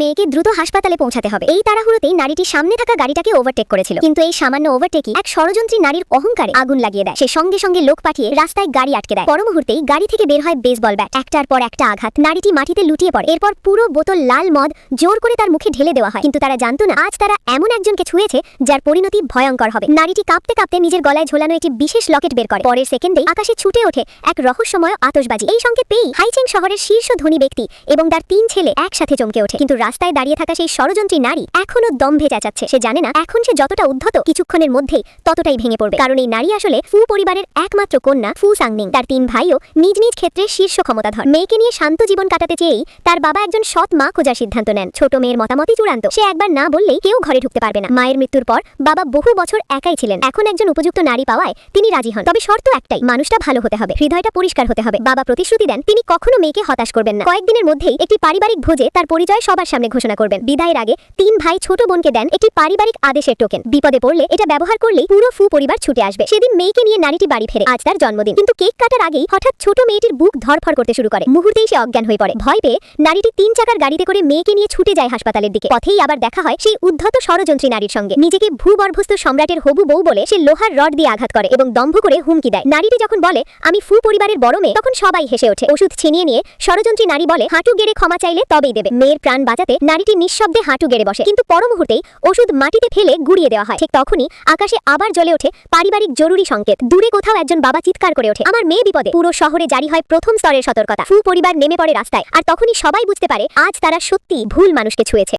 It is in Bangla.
মেয়েকে দ্রুত হাসপাতালে পৌঁছাতে হবে। এই তাড়াহুড়োতেই নারীটি সামনে থাকা গাড়িটাকে ওভারটেক করেছিল, কিন্তু এই সামান্য ওভারটেকই এক ষড়যন্ত্রী নারীর অহংকারে আগুন লাগিয়ে দেয়। সে সঙ্গে সঙ্গে লোক পাঠিয়ে রাস্তায় গাড়ি আটকে দেয়। পর মুহূর্তেই গাড়ি থেকে বের হয় বেসবল ব্যাট। একটার পর একটা আঘাত। নারীটি মাটিতে লুটিয়ে পড়ে। এরপর পুরো বোতল লাল মদ জোর করে তার মুখে ঢেলে দেওয়া হয়, কিন্তু তারা জানতো না আজ তারা এমন একজনকে ছুঁয়েছে যার পরিণতি ভয়ঙ্কর হবে। নারীটি কাঁপতে কাঁপতে নিজের গলায় ঝোলানো একটি বিশেষ লকেট বের করে। পরের সেকেন্ডেই আকাশে ছুটে ওঠে এক রহস্যময় আতশবাজি। এই সংকেত পেয়েই হাইচেং শহরের শীর্ষ ধনী ব্যক্তি এবং তার 3 ছেলে একসাথে চমকে ওঠে। কিন্তু রাস্তায় দাঁড়িয়ে থাকা সেই ষড়যন্ত্রী নারী এখনো দম্ভে চেঁচাচ্ছে। সে জানে না এখন সে যতটা উদ্ধত কিছুক্ষণের মধ্যেই ততটাই ভেঙে পড়বে, কারণ এই নারী আসলে ফু পরিবারের একমাত্র কন্যা ফু সাংনিং। তার 3 ভাইও নিজ নিজ ক্ষেত্রে শীর্ষ ক্ষমতাধর। মেয়েকে নিয়ে শান্ত জীবন কাটাতে চেয়েই তার বাবা একজন সৎ মা খোঁজার সিদ্ধান্ত নেন। ছোট মেয়ের মতামতই চূড়ান্ত। সে একবার না বললেই কেউ ঘরে ঢুকতে পারবে না। মায়ের মৃত্যুর পর বাবা বহু বছর একাই ছিলেন। এখন একজন উপযুক্ত নারী পাওয়ায় তিনি রাজি হন, তবে শর্ত একটাই, মানুষটা ভালো হতে হবে, হৃদয়টা পরিষ্কার হতে হবে। বাবা প্রতিশ্রুতি দেন তিনি কখনো মেয়েকে হতাশ করবেন না। কয়েকদিনের মধ্যেই একটি পারিবারিক ভোজে তার পরিচয় সবার সামনে ঘোষণা করবেন। বিদায়ের আগে 3 ভাই ছোট বোনকে দেন একটি পারিবারিক আদেশের টোকেন। বিপদে পড়লে এটা ব্যবহার করলেই পুরো ফু পরিবার ছুটে আসবে। সেদিন মেয়েকে নিয়ে নারীটি বাড়ি ফেরে। আজ তার জন্মদিন, কিন্তু কেক কাটার আগেই হঠাৎ ছোট মেয়েটির বুক ধড়ফড় করতে শুরু করে। মুহূর্তেই সে অজ্ঞান হয়ে পড়ে। ভয় পেয়ে নারীটি 3 চাকার গাড়িতে করে মেয়েকে নিয়ে ছুটে যায় হাসপাতালের দিকে। পথেই আবার দেখা হয় সেই উদ্ধত ষড়যন্ত্রী নারীর সঙ্গে। নিজেকে ভূগর্ভস্থ সম্রাটের হবু বউ বলে সে লোহার রড দিয়ে আঘাত করে এবং দম্ভ করে হুমকি দেয়। নারীটি যখন বলে আমি ফু পরিবারের বড় মেয়ে, তখন সবাই হেসে ওঠে। ওষুধ ছিনিয়ে নিয়ে ষড়যন্ত্রী নারী বলে হাঁটু গেড়ে ক্ষমা চাইলে তবেই দেবে। মেয়ের প্রাণ বাঁচাতে নারীটি নিঃশব্দে হাঁটু গেড়ে বসে, কিন্তু পর মুহূর্তেই ওষুধ মাটিতে ফেলে গুড়িয়ে দেওয়া হয়। ঠিক তখনই আকাশে আবার জ্বলে ওঠে পারিবারিক জরুরি সংকেত। দূরে কোথাও একজন বাবা চিৎকার করে ওঠে আমার মেয়ে বিপদে। পুরো শহরে জারি হয় প্রথম স্তরের সতর্কতা। ফু পরিবার নেমে পড়ে রাস্তায়, আর তখনই সবাই বুঝতে পারে আজ তারা সত্যি ভুল মানুষকে ছুঁয়েছে।